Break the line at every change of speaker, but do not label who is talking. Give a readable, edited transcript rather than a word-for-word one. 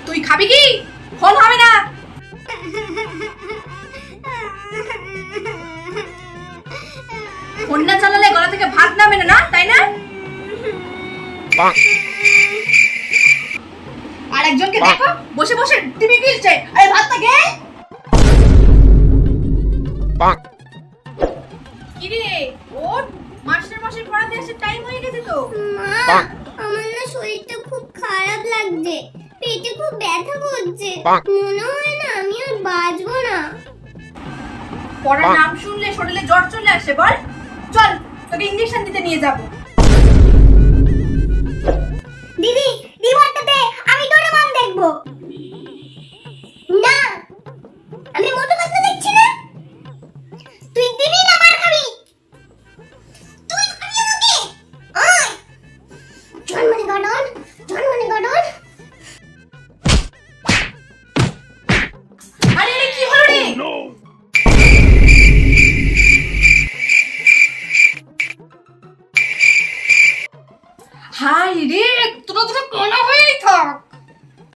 তুই খাবি কি? ফল হবে না। ফোন না চালালে গলা থেকে ভাত নামে না, না তাই না? আর একজনকে দেখো বসে বসে টিভি গিলছে, আরে ভাতটা কে? কি রে ওর মাস্টার মশাই পড়াতে এসে টাইম হয়ে গেছে তো।
মা, আমার না শরীরটা খুব খারাপ লাগছে, পেটে খুব ব্যথা করছে, মনে হয় না আমি আর বাঁচবো না।
পড়ার নাম শুনলে শরীরে জ্বর চলে আসে, বল চল তোকে ইঞ্জেকশন দিতে নিয়ে যাব।
দিদি, রিমোটটাতে আমি ডোরেমন দেখবো। না, আমি মোটু পাতলু দেখছি না। তুই দিবি না মার খাবি? তুই মারবি আমাকে? আয়, জন্মনি গডন, জন্মনি গডন।
আরে আরে কি হলো রে? হাই রে, তোরা দুটো কানা হয়েই থাক।